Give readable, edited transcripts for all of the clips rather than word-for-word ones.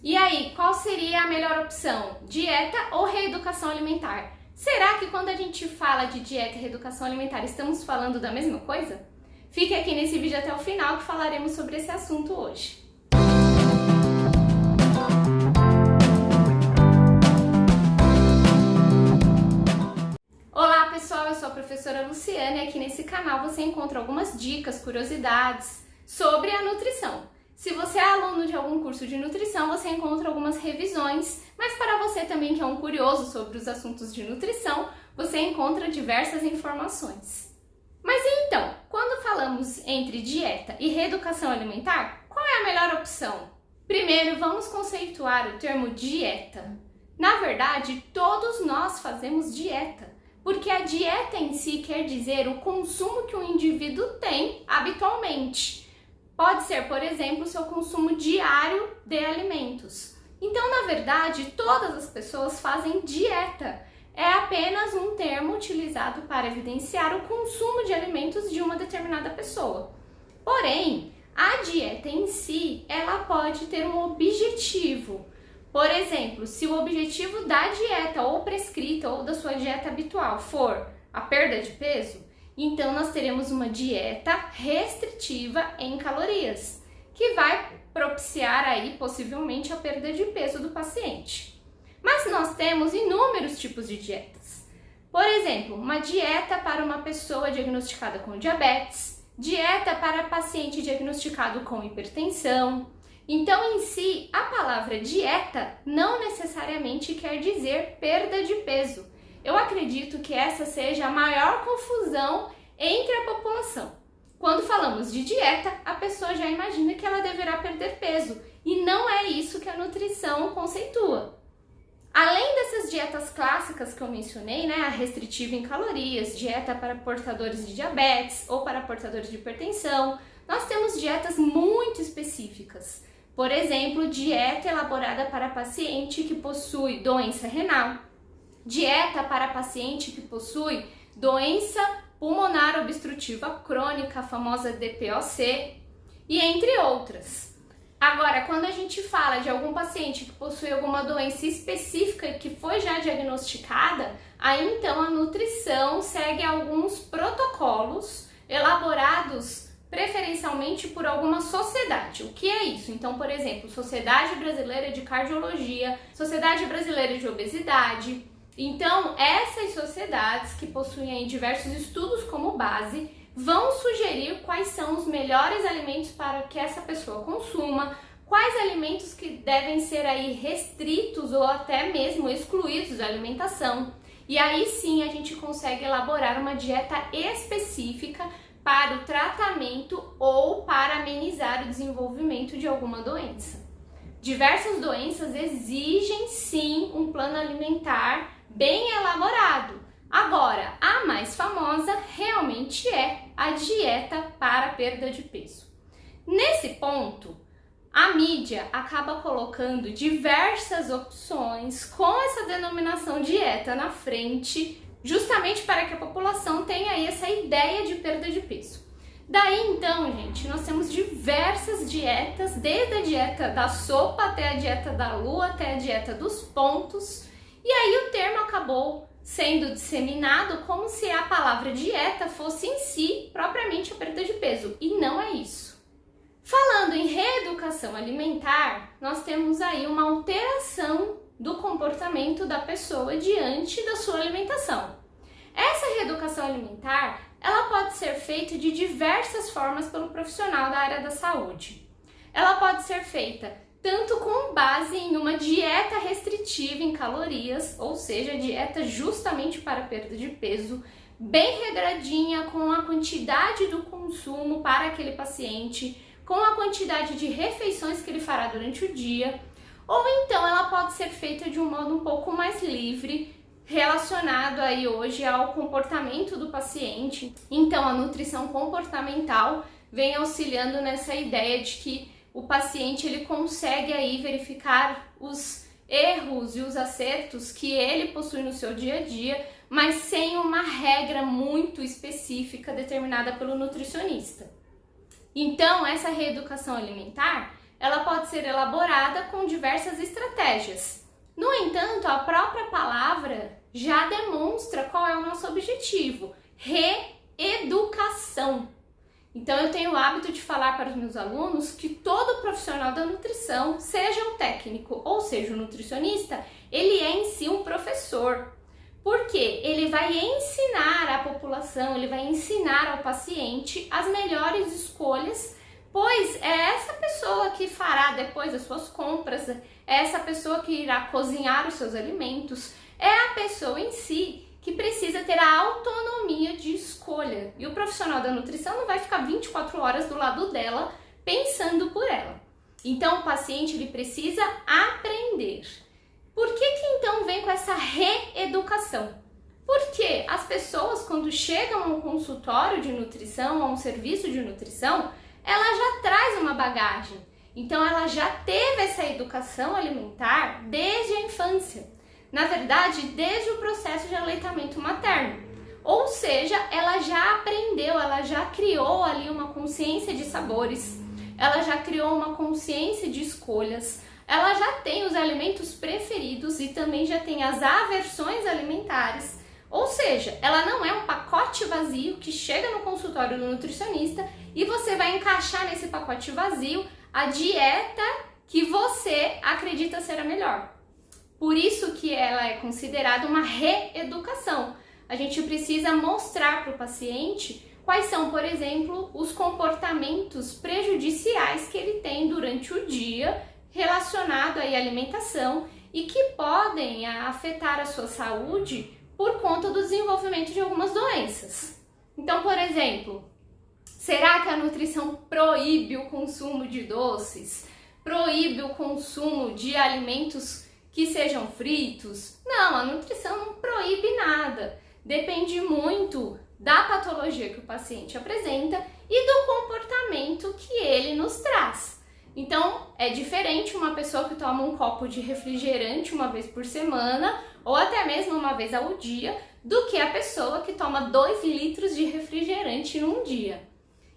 E aí, qual seria a melhor opção? Dieta ou reeducação alimentar? Será que quando a gente fala de dieta e reeducação alimentar estamos falando da mesma coisa? Fique aqui nesse vídeo até o final que falaremos sobre esse assunto hoje. Olá pessoal, eu sou a professora Luciana e aqui nesse canal você encontra algumas dicas, curiosidades sobre a nutrição. Se você é aluno de algum curso de nutrição, você encontra algumas revisões, mas para você também que é um curioso sobre os assuntos de nutrição, você encontra diversas informações. Mas então, quando falamos entre dieta e reeducação alimentar, qual é a melhor opção? Primeiro, vamos conceituar o termo dieta. Na verdade, todos nós fazemos dieta, porque a dieta em si quer dizer o consumo que o indivíduo tem habitualmente. Pode ser, por exemplo, o seu consumo diário de alimentos. Então, na verdade, todas as pessoas fazem dieta. É apenas um termo utilizado para evidenciar o consumo de alimentos de uma determinada pessoa. Porém, a dieta em si, ela pode ter um objetivo. Por exemplo, se o objetivo da dieta ou prescrita ou da sua dieta habitual for a perda de peso, então nós teremos uma dieta restritiva em calorias, que vai propiciar aí possivelmente a perda de peso do paciente. Mas nós temos inúmeros tipos de dietas. Por exemplo, uma dieta para uma pessoa diagnosticada com diabetes, dieta para paciente diagnosticado com hipertensão. Então, em si, a palavra dieta não necessariamente quer dizer perda de peso. Eu acredito que essa seja a maior confusão entre a população. Quando falamos de dieta, a pessoa já imagina que ela deverá perder peso, e não é isso que a nutrição conceitua. Além dessas dietas clássicas que eu mencionei, né, a restritiva em calorias, dieta para portadores de diabetes ou para portadores de hipertensão, nós temos dietas muito específicas. Por exemplo, dieta elaborada para paciente que possui doença renal, dieta para paciente que possui doença pulmonar obstrutiva crônica, a famosa DPOC, e entre outras. Agora, quando a gente fala de algum paciente que possui alguma doença específica que foi já diagnosticada, aí então a nutrição segue alguns protocolos elaborados preferencialmente por alguma sociedade. O que é isso? Então, por exemplo, Sociedade Brasileira de Cardiologia, Sociedade Brasileira de Obesidade. Então, essas sociedades que possuem aí diversos estudos como base vão sugerir quais são os melhores alimentos para que essa pessoa consuma, quais alimentos que devem ser aí restritos ou até mesmo excluídos da alimentação. E aí sim a gente consegue elaborar uma dieta específica para o tratamento ou para amenizar o desenvolvimento de alguma doença. Diversas doenças exigem sim um plano alimentar bem elaborado. Agora, a mais famosa realmente é a dieta para a perda de peso. Nesse ponto, a mídia acaba colocando diversas opções com essa denominação dieta na frente, justamente para que a população tenha aí essa ideia de perda de peso. Daí então, gente, nós temos diversas dietas, desde a dieta da sopa até a dieta da lua, até a dieta dos pontos, e aí o termo acabou sendo disseminado como se a palavra dieta fosse em si propriamente a perda de peso, e não é isso. Falando em reeducação alimentar, nós temos aí uma alteração do comportamento da pessoa diante da sua alimentação. Essa reeducação alimentar, ela pode ser feita de diversas formas pelo profissional da área da saúde. Ela pode ser feita tanto com base em uma dieta restritiva em calorias, ou seja, dieta justamente para perda de peso, bem regradinha, com a quantidade do consumo para aquele paciente, com a quantidade de refeições que ele fará durante o dia, ou então ela pode ser feita de um modo um pouco mais livre, relacionado aí hoje ao comportamento do paciente. Então a nutrição comportamental vem auxiliando nessa ideia de que o paciente ele consegue aí verificar os erros e os acertos que ele possui no seu dia a dia, mas sem uma regra muito específica determinada pelo nutricionista. Então, essa reeducação alimentar, ela pode ser elaborada com diversas estratégias. No entanto, a própria palavra já demonstra qual é o nosso objetivo: reeducação. Então eu tenho o hábito de falar para os meus alunos que todo profissional da nutrição, seja um técnico ou seja um nutricionista, ele é em si um professor. Porque ele vai ensinar à população, ele vai ensinar ao paciente as melhores escolhas, pois é essa pessoa que fará depois as suas compras, é essa pessoa que irá cozinhar os seus alimentos, é a pessoa em si que precisa ter a autonomia de escolha. E o profissional da nutrição não vai ficar 24 horas do lado dela pensando por ela. Então o paciente ele precisa aprender. Por que então vem com essa reeducação? Porque as pessoas, quando chegam a um consultório de nutrição, a um serviço de nutrição, ela já traz uma bagagem. Então ela já teve essa educação alimentar desde a infância. Na verdade, desde o processo de aleitamento materno. Ou seja, ela já aprendeu, ela já criou ali uma consciência de sabores, ela já criou uma consciência de escolhas, ela já tem os alimentos preferidos e também já tem as aversões alimentares. Ou seja, ela não é um pacote vazio que chega no consultório do nutricionista e você vai encaixar nesse pacote vazio a dieta que você acredita ser a melhor. Por isso que ela é considerada uma reeducação. A gente precisa mostrar para o paciente quais são, por exemplo, os comportamentos prejudiciais que ele tem durante o dia relacionado à alimentação e que podem afetar a sua saúde por conta do desenvolvimento de algumas doenças. Então, por exemplo, será que a nutrição proíbe o consumo de doces? Proíbe o consumo de alimentos que sejam fritos? Não, a nutrição não proíbe nada. Depende muito da patologia que o paciente apresenta e do comportamento que ele nos traz. Então, é diferente uma pessoa que toma um copo de refrigerante uma vez por semana ou até mesmo uma vez ao dia do que a pessoa que toma 2 litros de refrigerante num dia.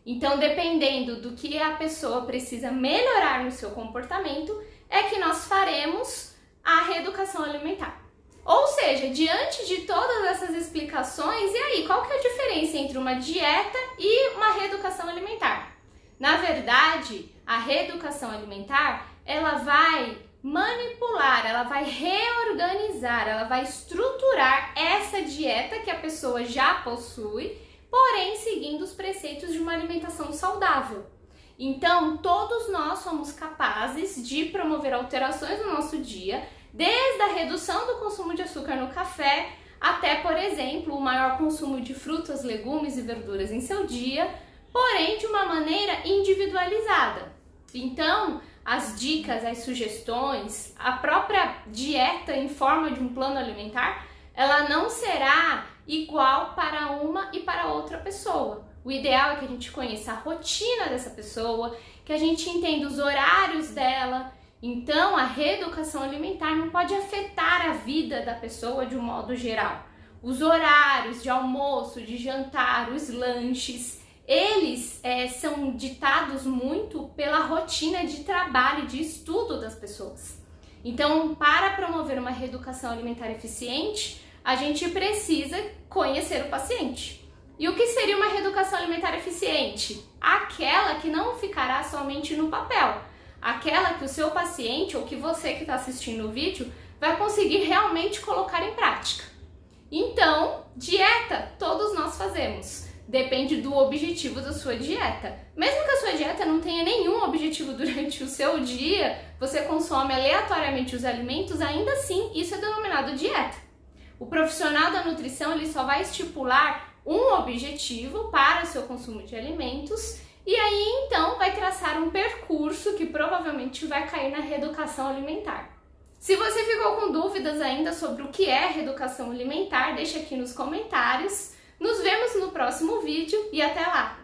Então, dependendo do que a pessoa precisa melhorar no seu comportamento, é que nós faremos a reeducação alimentar. Ou seja, diante de todas essas explicações, e aí, qual que é a diferença entre uma dieta e uma reeducação alimentar? Na verdade, a reeducação alimentar, ela vai manipular, ela vai reorganizar, ela vai estruturar essa dieta que a pessoa já possui, porém seguindo os preceitos de uma alimentação saudável. Então, todos nós somos capazes de promover alterações no nosso dia, desde a redução do consumo de açúcar no café, até, por exemplo, o maior consumo de frutas, legumes e verduras em seu dia, porém de uma maneira individualizada. Então, as dicas, as sugestões, a própria dieta em forma de um plano alimentar, ela não será igual para uma e para outra pessoa. O ideal é que a gente conheça a rotina dessa pessoa, que a gente entenda os horários dela. Então, a reeducação alimentar não pode afetar a vida da pessoa de um modo geral. Os horários de almoço, de jantar, os lanches, eles são ditados muito pela rotina de trabalho, de estudo das pessoas. Então, para promover uma reeducação alimentar eficiente, a gente precisa conhecer o paciente. E o que seria uma reeducação alimentar eficiente? Aquela que não ficará somente no papel. Aquela que o seu paciente ou que você que está assistindo o vídeo vai conseguir realmente colocar em prática. Então, dieta todos nós fazemos. Depende do objetivo da sua dieta. Mesmo que a sua dieta não tenha nenhum objetivo durante o seu dia, você consome aleatoriamente os alimentos, ainda assim isso é denominado dieta. O profissional da nutrição ele só vai estipular um objetivo para o seu consumo de alimentos e aí então vai traçar um percurso que provavelmente vai cair na reeducação alimentar. Se você ficou com dúvidas ainda sobre o que é reeducação alimentar, deixa aqui nos comentários. Nos vemos no próximo vídeo e até lá!